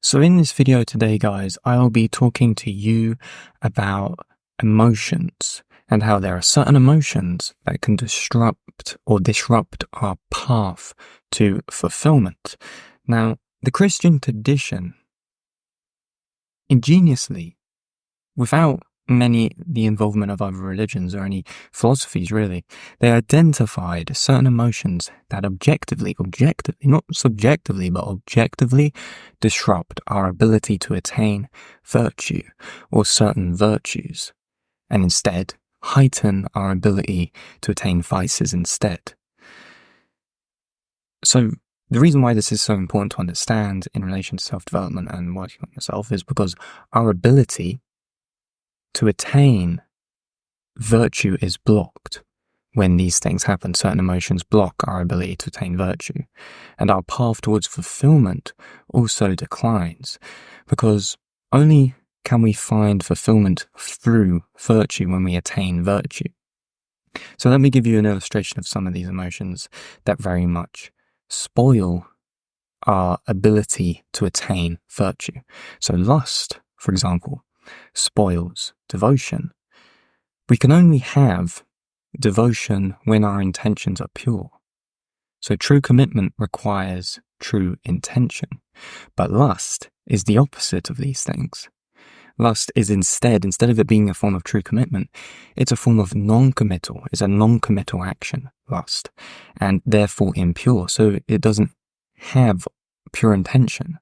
So in this video today, guys, I'll be talking to you about emotions and how there are certain emotions that can disrupt our path to fulfillment. Now, the Christian tradition ingeniously, without the involvement of other religions or any philosophies really, they identified certain emotions that objectively, not subjectively, but objectively disrupt our ability to attain virtue or certain virtues, and instead heighten our ability to attain vices instead. So the reason why this is so important to understand in relation to self-development and working on yourself is because our ability to attain virtue is blocked when these things happen. Certain emotions block our ability to attain virtue. And our path towards fulfillment also declines because only can we find fulfillment through virtue when we attain virtue. So let me give you an illustration of some of these emotions that very much spoil our ability to attain virtue. So lust, for example, spoils devotion. We can only have devotion when our intentions are pure. So true commitment requires true intention. But lust is the opposite of these things. Lust is instead of it being a form of true commitment, it's a form of non-committal. It's a non-committal action, lust, and therefore impure. So it doesn't have pure intention.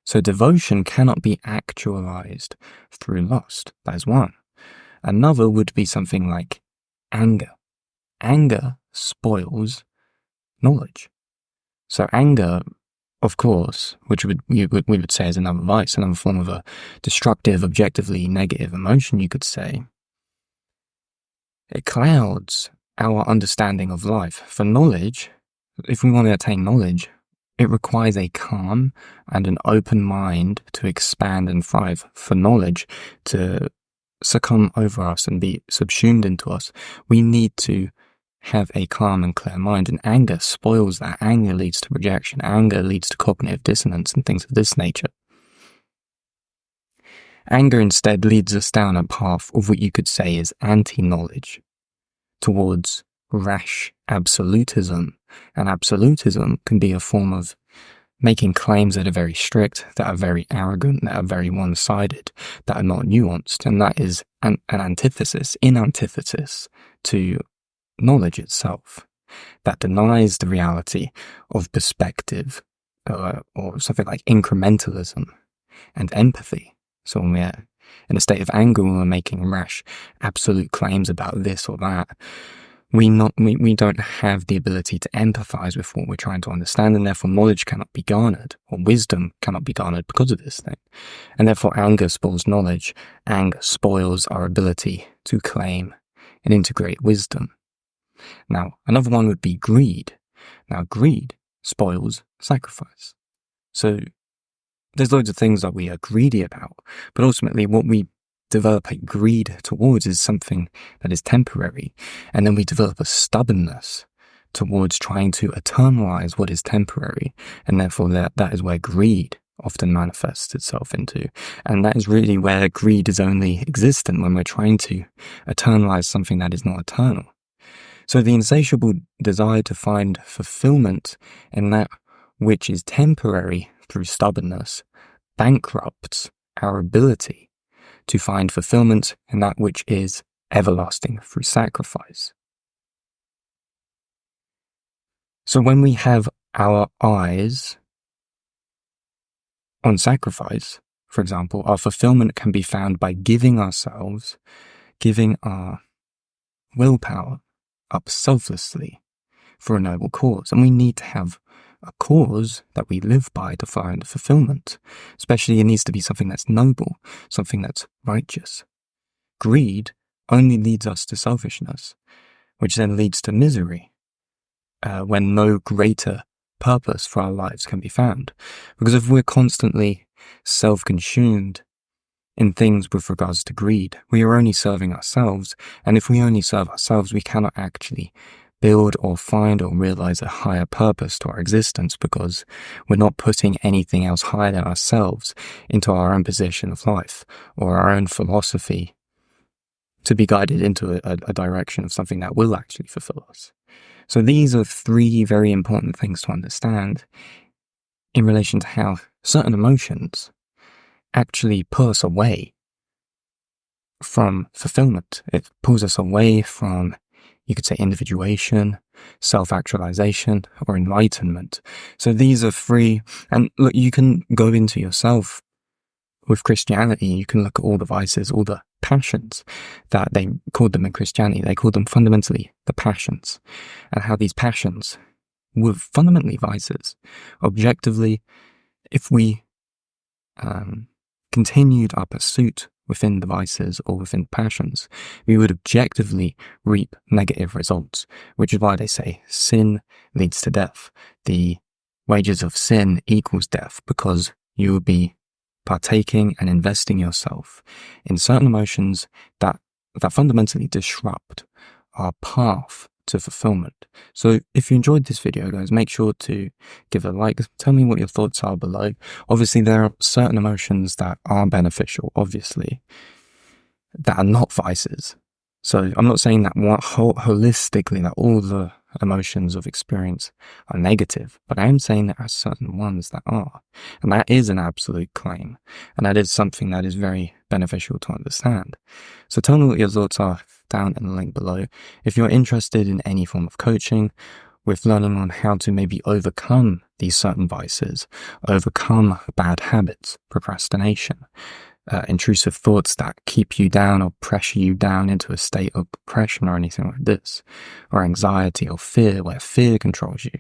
So devotion cannot be actualized through lust. That is one. Another would be something like anger. Anger spoils knowledge. So anger, of course, which we would say is another vice, another form of a destructive, objectively negative emotion, you could say. It clouds our understanding of life. For knowledge, if we want to attain knowledge, it requires a calm and an open mind to expand and thrive. For knowledge to succumb over us and be subsumed into us, we need to have a calm and clear mind, and anger spoils that. Anger leads to rejection. Anger leads to cognitive dissonance and things of this nature. Anger instead leads us down a path of what you could say is anti-knowledge, towards rash absolutism. And absolutism can be a form of making claims that are very strict, that are very arrogant, that are very one-sided, that are not nuanced, and that is an antithesis to knowledge itself, that denies the reality of perspective, or something like incrementalism and empathy. So when we're in a state of anger, when we're making rash, absolute claims about this or that, we don't have the ability to empathize with what we're trying to understand, and therefore knowledge cannot be garnered, or wisdom cannot be garnered because of this thing. And therefore anger spoils knowledge. Anger spoils our ability to claim and integrate wisdom. Now, another one would be greed. Now, greed spoils sacrifice. So there's loads of things that we are greedy about, but ultimately what we develop a greed towards is something that is temporary, and then we develop a stubbornness towards trying to eternalize what is temporary, and therefore that is where greed often manifests itself into, and that is really where greed is only existent, when we're trying to eternalize something that is not eternal. So the insatiable desire to find fulfillment in that which is temporary through stubbornness bankrupts our ability to find fulfillment in that which is everlasting through sacrifice. So when we have our eyes on sacrifice, for example, our fulfillment can be found by giving our willpower up selflessly for a noble cause. And we need to have a cause that we live by to find fulfillment. Especially it needs to be something that's noble, something that's righteous. Greed only leads us to selfishness, which then leads to misery, when no greater purpose for our lives can be found. Because if we're constantly self-consumed in things with regards to greed, we are only serving ourselves, and if we only serve ourselves, we cannot actually build or find or realize a higher purpose to our existence, because we're not putting anything else higher than ourselves into our own position of life or our own philosophy to be guided into a direction of something that will actually fulfill us. So these are three very important things to understand in relation to how certain emotions actually pull us away from fulfillment. It pulls us away from, you could say, individuation, self-actualization, or enlightenment. So these are three, and look, you can go into yourself with Christianity. You can look at all the vices, all the passions that they called them in Christianity. They called them fundamentally the passions, and how these passions were fundamentally vices. Objectively, if we continued our pursuit within the vices or within passions, we would objectively reap negative results, which is why they say sin leads to death. The wages of sin equals death, because you will be partaking and investing yourself in certain emotions that fundamentally disrupt our path to fulfillment. So if you enjoyed this video, guys, make sure to give it a like. Tell me what your thoughts are below. Obviously, there are certain emotions that are beneficial, obviously, that are not vices. So I'm not saying that holistically that all the emotions of experience are negative, but I am saying there are certain ones that are. And that is an absolute claim. And that is something that is very beneficial to understand. So tell me what your thoughts are down in the link below. If you're interested in any form of coaching, with learning on how to maybe overcome these certain vices, overcome bad habits, procrastination, intrusive thoughts that keep you down or pressure you down into a state of depression or anything like this, or anxiety or fear, where fear controls you,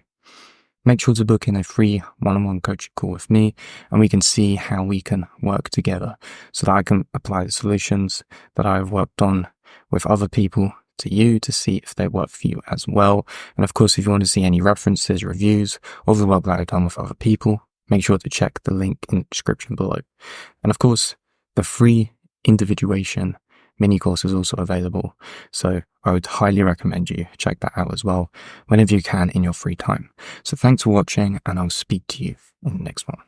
make sure to book in a free one-on-one coaching call with me, and we can see how we can work together so that I can apply the solutions that I've worked on with other people to you to see if they work for you as well. And of course, if you want to see any references, reviews of the work that I've done with other people, make sure to check the link in the description below. And of course, the free individuation mini course is also available. So I would highly recommend you check that out as well whenever you can in your free time. So thanks for watching, and I'll speak to you in the next one.